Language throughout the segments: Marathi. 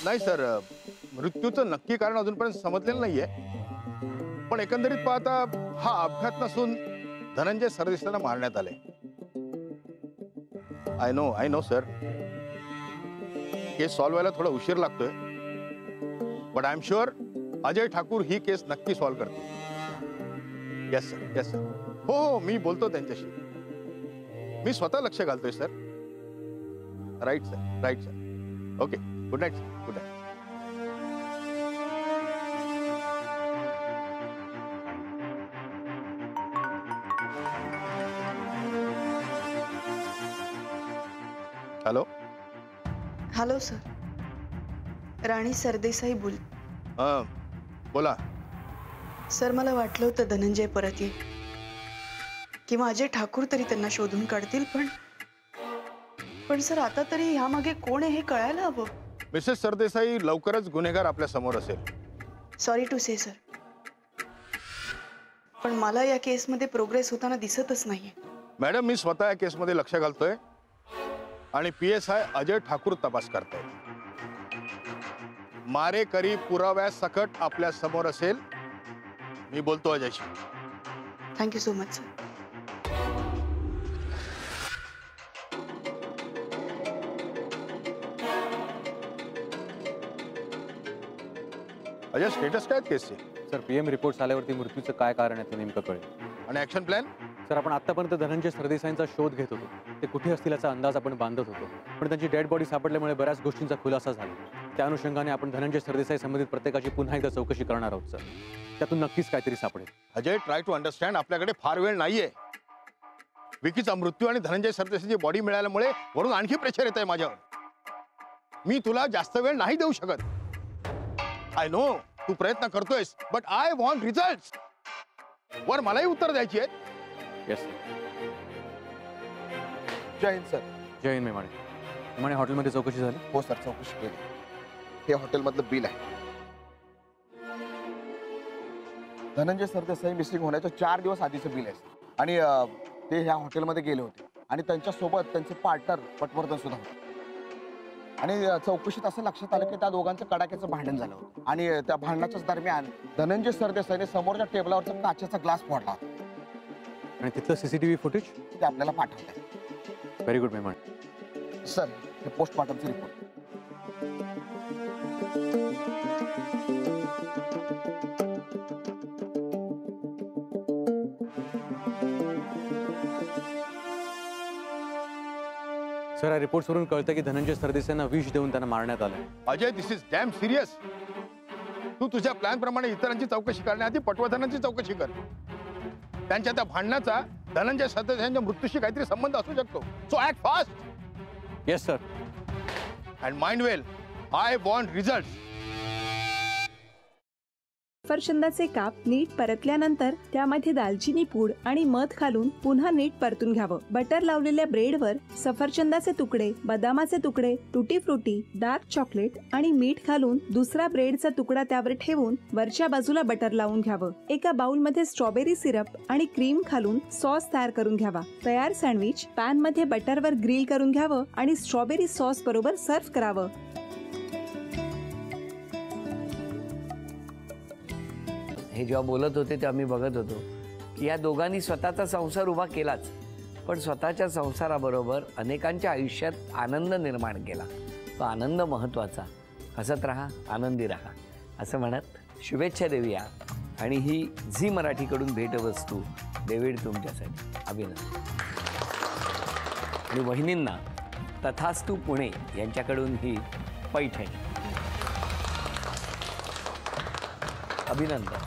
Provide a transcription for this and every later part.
नाही सर, मृत्यूचं नक्की कारण अजूनपर्यंत समजलेलं नाहीये, पण एकंदरीत पाहता हा अपघात नसून धनंजय सरदेसाईंना मारण्यात आले. I know sir, case solve व्हायला थोडा उशीर लागतोय, but I am sure Ajay Thakur ही केस नक्की सॉल्व्ह करतील. Yes sir, yes sir. हो, मी बोलतो त्यांच्याशी. मी स्वतः लक्ष घालतोय सर. Right sir, right sir. Okay, good night sir, good night. Hello. Hello sir, Rani Sardesai बोल. हां बोला. सर, मला वाटलं होतं धनंजय परत येईल किंवा अजय ठाकूर तरी त्यांना शोधून काढतील, पण सर आता तरी ह्यामागे कोण आहे हे कळायला हवं. मिसेस सरदेसाई, लवकरच गुन्हेगार आपल्या समोर असेल. सॉरी टू से सर, पण मला या केसमध्ये प्रोग्रेस होताना दिसतच नाहीये. मॅडम, मी स्वतः या केसमध्ये लक्ष घालतोय आणि PSI अजय ठाकूर तपास करतायत. मारेकरी पुराव्या सकट आपल्या समोर असेल. मी बोलतो अजयशी. Thank you so much sir. Ajay, status काय केसचे? सर, PM रिपोर्ट्स आल्यावरती मृत्यूचं काय कारण आहे ते नेमकं कळेल. आणि ऍक्शन प्लॅन? सर, आपण आतापर्यंत धनंजय सरदेसाईंचा शोध घेत होतो. ते कुठे असतील याचा अंदाज आपण बांधत होतो, पण त्यांची डेड बॉडी सापडल्यामुळे बऱ्याच गोष्टींचा खुलासा झाला. त्या अनुषंगाने आपण धनंजय सरदेसाई संबंधित प्रत्येकाची पुन्हा एकदा चौकशी करणार आहोत सर. त्यातून नक्कीच काहीतरी सापडेल. Ajay, try to understand. आपल्याकडे फार वेळ नाहीये. विकीचा मृत्यू आणि धनंजय सरदेसाईची बॉडी मिळाल्यामुळे वरून आणखी प्रेशर येत आहे माझ्यावर. मी तुला जास्त वेळ नाही देऊ शकत. आय नो तू प्रयत्न करतोयस, बट आय वॉन्ट रिझल्ट्स. वर मलाही उत्तर द्यायची आहेत. Yes sir. Jai Hind sir. Jai Hind. मेमाणे हॉटेलमध्ये चौकशी झाली? हो सर, चौकशी केली. हे हॉटेलमधलं बिल आहे. धनंजय सरदेसाई मिसिंग होण्याच्या 4 दिवस आधीचं बिल आहे आणि ते ह्या हॉटेलमध्ये गेले होते आणि त्यांच्यासोबत त्यांचे पार्टनर पटवर्धन सुद्धा होते. आणि चौकशीत असं लक्षात आलं की त्या दोघांचं कडाक्याचं भांडण झालं होतं आणि त्या भांडणाच्याच दरम्यान धनंजय सरदेसाईने समोरच्या टेबलावरचा काचेचा ग्लास फोडला होता. आणि तिथलं CCTV फुटेज ते आपल्याला पाठवत आहे. Very good मेमाणे. सर, हे पोस्टमॉर्टमचे रिपोर्ट. सर, या रिपोर्ट्सवरून कळतं की धनंजय सरदेसाईंना विष देऊन त्यांना मारण्यात आलं. अजय, दिस इज डॅम सिरियस. तू तुझ्या प्लॅन प्रमाणे इतरांची चौकशी करण्याआधी पटवर्धनांची चौकशी कर. त्यांच्या त्या भांडणाचा धनंजय सरदेसाईंच्या मृत्यूशी काहीतरी संबंध असू शकतो. So act fast. Yes sir. And mind well, I want results. सफरचंदाचे काप नीट परतल्यानंतर त्यामध्ये दालचिनी पूड आणि मध घालून पुन्हा नीट परतून घ्यावं. बटर लावलेल्या ब्रेडवर सफरचंदाचे तुकडे, बदामाचे तुकडे, टुटी फ्रुटी, डार्क चॉकलेट आणि मीठ घालून दुसरा ब्रेडचा तुकडा त्यावर ठेवून वरच्या बाजूला बटर लावून घ्यावं. एका बाउलमध्ये स्ट्रॉबेरी सिरप आणि क्रीम घालून सॉस तयार करून घ्यावा. तयार सँडविच पॅन मध्ये बटरवर ग्रिल करून घ्यावं आणि स्ट्रॉबेरी सॉस बरोबर सर्व्ह करावं. हे जेव्हा बोलत होते तेव्हा मी बघत होतो की या दोघांनी स्वतःचा संसार उभा केलाच, पण स्वतःच्या संसाराबरोबर अनेकांच्या आयुष्यात आनंद निर्माण केला. तो आनंद महत्त्वाचा. हसत राहा, आनंदी राहा असं म्हणत शुभेच्छा देऊया. आणि ही झी मराठीकडून भेटवस्तू डेव्हिड तुमच्यासाठी. अभिनंदन. आणि वहिनींना तथास्तू पुणे यांच्याकडून ही पैठणी. अभिनंदन.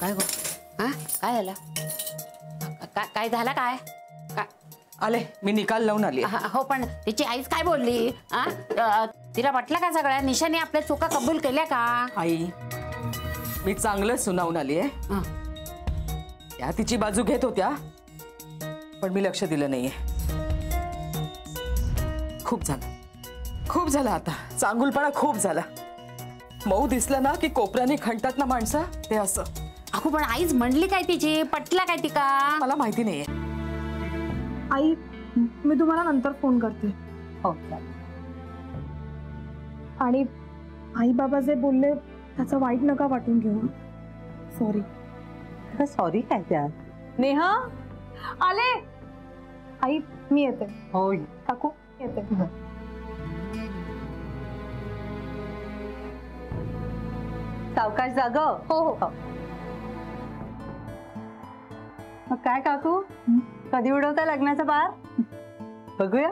काय गो? हा, काय झालं? काय झालं? काय आले, मी निकाल लावून आली. हो, पण तिची आईच काय बोलली? तिला वाटलं का सगळ्या निशाने आपल्या चुका कबूल केल्या का? आई, मी चांगलं सुनावून आली आहे. त्या तिची बाजू घेत होत्या, पण मी लक्ष दिलं नाहीये. खूप झालं आता. चांगुलपणा खूप झाला. मऊ दिसलं ना की कोपऱ्याने खणतात ना माणसं, ते असं. अगो पण आईच म्हणली काय तिची, पटला काय तिका? मला माहिती नाहीये. आई, मी तुम्हाला नंतर फोन करते. हो. आणि आई बाबा जे बोलले त्याचं वाईट नका वाटून घेऊ. सॉरी. सॉरी काय त्या? नेहा आले. आई मी येते. होय काकू येते. सावकाश जाग. हो हो. मग काय काकू, कधी उडवता लग्नाचा बार? बघूया.